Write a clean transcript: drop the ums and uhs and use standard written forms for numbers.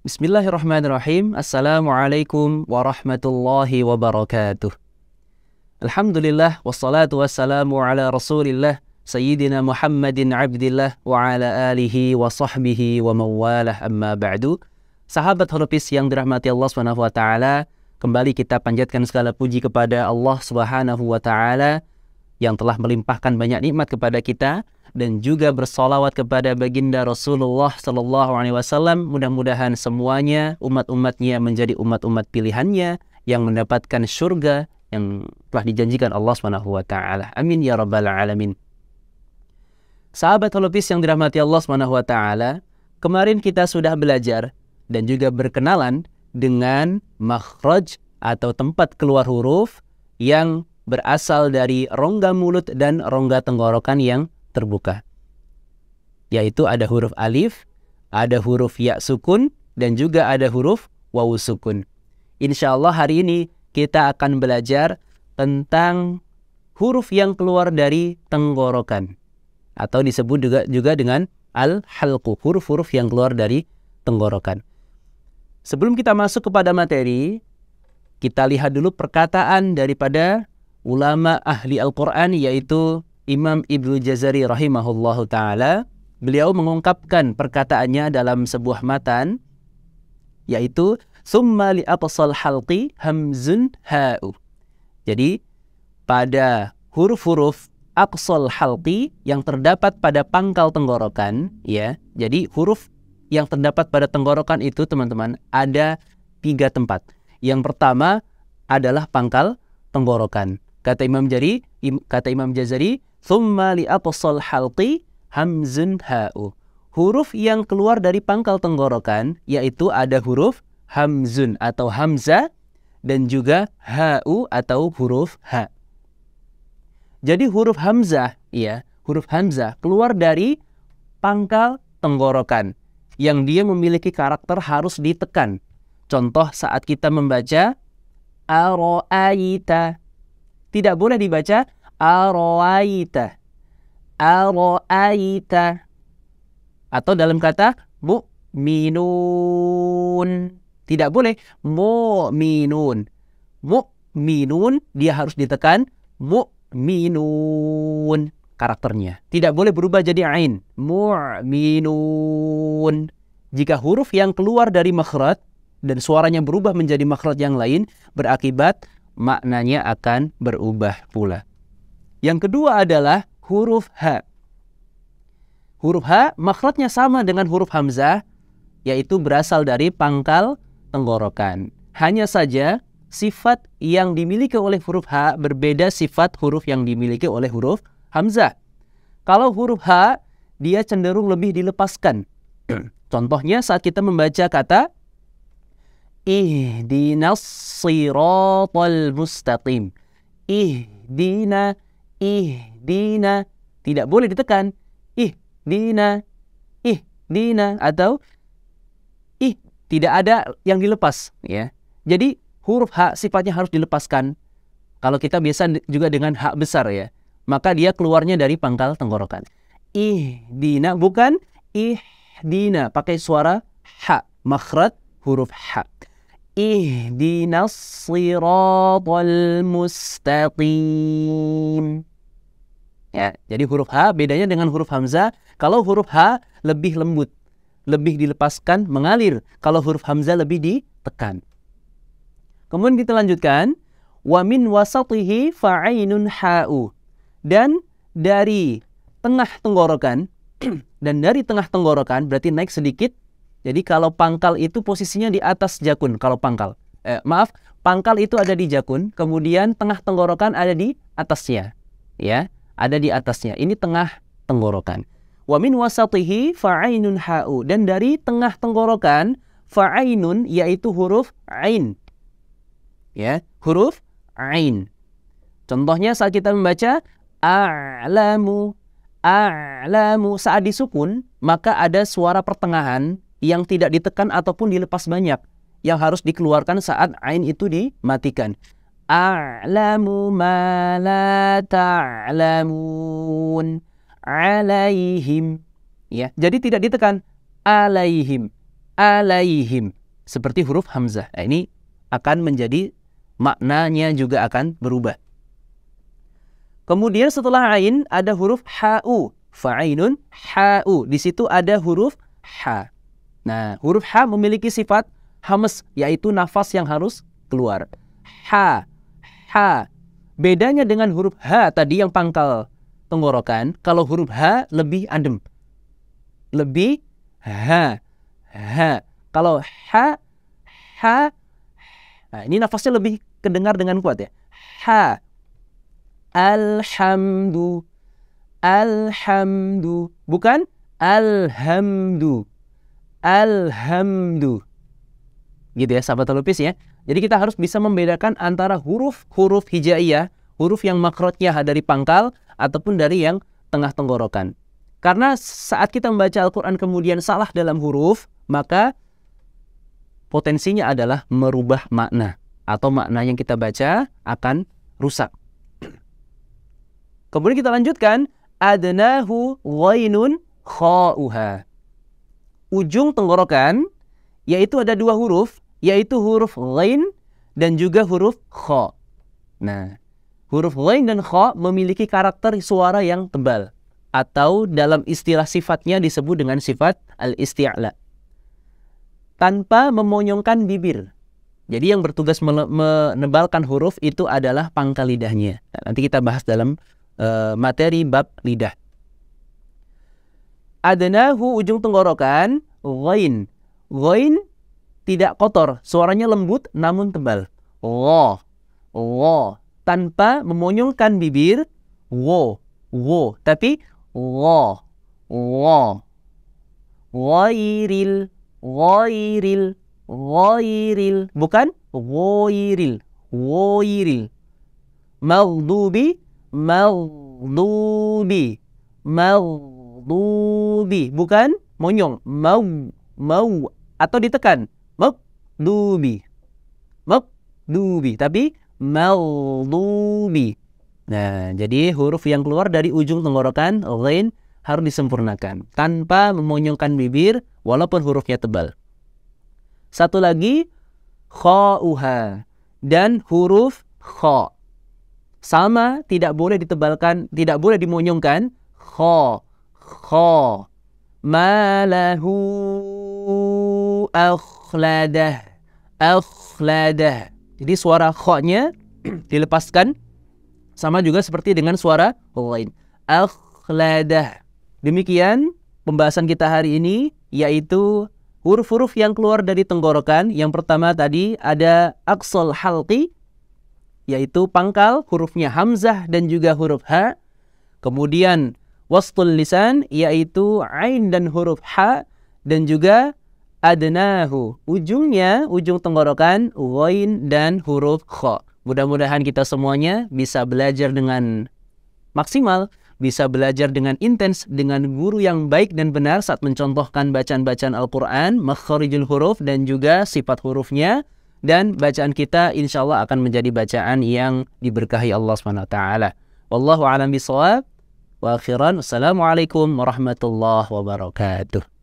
Bismillahirrahmanirrahim. Assalamualaikum warahmatullahi wabarakatuh. Alhamdulillah wassalatu wassalamu ala Rasulillah Sayyidina Muhammadin abdillah wa ala alihi wa sahbihi wa mawalah, amma ba'du. Sahabat Horofis yang dirahmati Allah Subhanahu wa taala, kembali kita panjatkan segala puji kepada Allah Subhanahu wa taala yang telah melimpahkan banyak nikmat kepada kita, dan juga bersolawat kepada baginda Rasulullah Sallallahu Alaihi Wasallam. Mudah-mudahan semuanya umat-umatnya menjadi umat-umat pilihannya yang mendapatkan surga yang telah dijanjikan Allah Subhanahu Wa Taala. Amin ya rabbal alamin. Sahabat Holopis yang dirahmati Allah Subhanahu Wa Taala, kemarin kita sudah belajar dan juga berkenalan dengan makhraj atau tempat keluar huruf yang berasal dari rongga mulut dan rongga tenggorokan yang terbuka, yaitu ada huruf alif, ada huruf ya sukun, dan juga ada huruf wawu sukun. Insya Allah hari ini kita akan belajar tentang huruf yang keluar dari tenggorokan, atau disebut juga dengan al-halqu, huruf-huruf yang keluar dari tenggorokan. Sebelum kita masuk kepada materi, kita lihat dulu perkataan daripada ulama ahli Al-Quran, yaitu Imam Ibnu Jazari rahimahullahu ta'ala. Beliau mengungkapkan perkataannya dalam sebuah matan, yaitu summa li aqsal halqi hamzun ha'u. Jadi pada huruf-huruf aqsal halqi yang terdapat pada pangkal tenggorokan, ya. Jadi huruf yang terdapat pada tenggorokan itu, teman-teman, ada 3 tempat. Yang pertama adalah pangkal tenggorokan. Kata Imam Jazari, thumma li aqsal halqi hamzun ha'u. Huruf yang keluar dari pangkal tenggorokan yaitu ada huruf hamzun atau hamzah dan juga ha'u atau huruf ha. Jadi huruf hamzah, ya, huruf hamzah keluar dari pangkal tenggorokan yang dia memiliki karakter harus ditekan. Contoh saat kita membaca aro'aita, tidak boleh dibaca aro'aita, aro'aita. Atau dalam kata mu'minun, tidak boleh mu'minun. Mu'minun dia harus ditekan mu'minun karakternya. Tidak boleh berubah jadi ain. Mu'minun. Jika huruf yang keluar dari makhraj dan suaranya berubah menjadi makhraj yang lain, berakibat maknanya akan berubah pula. Yang kedua adalah huruf ha. Huruf ha makhrajnya sama dengan huruf hamzah, yaitu berasal dari pangkal tenggorokan. Hanya saja sifat yang dimiliki oleh huruf ha berbeda sifat huruf yang dimiliki oleh huruf hamzah. Kalau huruf ha dia cenderung lebih dilepaskan. Contohnya saat kita membaca kata ihdinas siratal mustaqim. Ihdina, ihdina. Tidak boleh ditekan. Ihdina, ihdina. Atau tidak ada yang dilepas, ya. Jadi huruf ha sifatnya harus dilepaskan. Kalau kita biasa juga dengan ha besar, ya, maka dia keluarnya dari pangkal tenggorokan. Ihdina, bukan ihdina. Pakai suara ha. Makhraj huruf ha. Ihdinas siratal mustaqim. Ya, jadi huruf ha bedanya dengan huruf hamzah. Kalau huruf ha lebih lembut, lebih dilepaskan, mengalir. Kalau huruf hamzah lebih ditekan. Kemudian kita lanjutkan. Wa min wasatihi fa'ainun ha'u. Dan dari tengah tenggorokan, dan dari tengah tenggorokan berarti naik sedikit. Jadi kalau pangkal itu posisinya di atas jakun. Kalau pangkal, pangkal itu ada di jakun, kemudian tengah tenggorokan ada di atasnya, ya, ada di atasnya. Ini tengah tenggorokan. Wa min wasatihi fa'ainun ha'u. Dan dari tengah tenggorokan fa'ainun yaitu huruf ain, ya, huruf ain. Contohnya saat kita membaca a'lamu, a'lamu, saat disukun maka ada suara pertengahan yang tidak ditekan ataupun dilepas banyak, yang harus dikeluarkan saat ain itu dimatikan. A'lamu ma la ta'lamun alaihim, ya, jadi tidak ditekan alaihim, alaihim, seperti huruf hamzah. Nah, ini akan menjadi maknanya juga akan berubah. Kemudian setelah ain ada huruf ha'u, fa'ainun ha'u. Di situ ada huruf ha. Nah, huruf ha memiliki sifat hamas, yaitu nafas yang harus keluar. Ha, ha. Bedanya dengan huruf ha tadi yang pangkal tenggorokan, kalau huruf ha lebih adem. Lebih ha, ha. Kalau ha, ha. Nah, ini nafasnya lebih kedengar dengan kuat ya. Ha. Alhamdu, alhamdu, bukan alhamdu, alhamdu. Gitu ya sahabat Talupis ya. Jadi kita harus bisa membedakan antara huruf-huruf hijaiyah, huruf yang makrotnya dari pangkal ataupun dari yang tengah tenggorokan. Karena saat kita membaca Al-Quran kemudian salah dalam huruf, maka potensinya adalah merubah makna, atau makna yang kita baca akan rusak. Kemudian kita lanjutkan, adnahu ghainun kha'uha. Ujung tenggorokan, yaitu ada dua huruf, yaitu huruf ghain dan juga huruf kha. Nah, huruf ghain dan kha memiliki karakter suara yang tebal, atau dalam istilah sifatnya disebut dengan sifat al-isti'la. Tanpa memonyongkan bibir. Jadi yang bertugas menebalkan huruf itu adalah pangkal lidahnya. Nah, nanti kita bahas dalam materi bab lidah. Adnahu ujung tenggorokan ghain. Ghain tidak kotor, suaranya lembut namun tebal. Wo, wo, tanpa memonyongkan bibir. Wo, wo, tapi wo, wo. Ghairil, ghairil, ghairil, bukan ghairil, ghairil. Maghdubi, maghdubi, maghdubi, bukan monyong, mau atau ditekan, maghdubi, maghdubi, tapi maghdubi. Nah, jadi huruf yang keluar dari ujung tenggorokan ghain harus disempurnakan tanpa memonyongkan bibir walaupun hurufnya tebal. Satu lagi kha'uha, dan huruf kha. Sama, tidak boleh ditebalkan, tidak boleh dimonyongkan. Kha, kha. Malahu akhladah, akhladah. Jadi suara kha-nya dilepaskan, sama juga seperti dengan suara ghain. Akhladah. Demikian pembahasan kita hari ini, yaitu huruf-huruf yang keluar dari tenggorokan. Yang pertama tadi ada aqsal halqi, yaitu pangkal, hurufnya hamzah dan juga huruf ha. Kemudian wastul lisan, yaitu ain dan huruf ha. Dan juga adnahu, ujungnya, ujung tenggorokan ghain dan huruf kha. Mudah-mudahan kita semuanya bisa belajar dengan maksimal, bisa belajar dengan intens, dengan guru yang baik dan benar saat mencontohkan bacaan-bacaan Al-Quran, makharijul huruf dan juga sifat hurufnya. Dan bacaan kita insya Allah akan menjadi bacaan yang diberkahi Allah SWT. Wallahu a'lam bishawab. Wa akhiran, wassalamualaikum warahmatullahi wabarakatuh.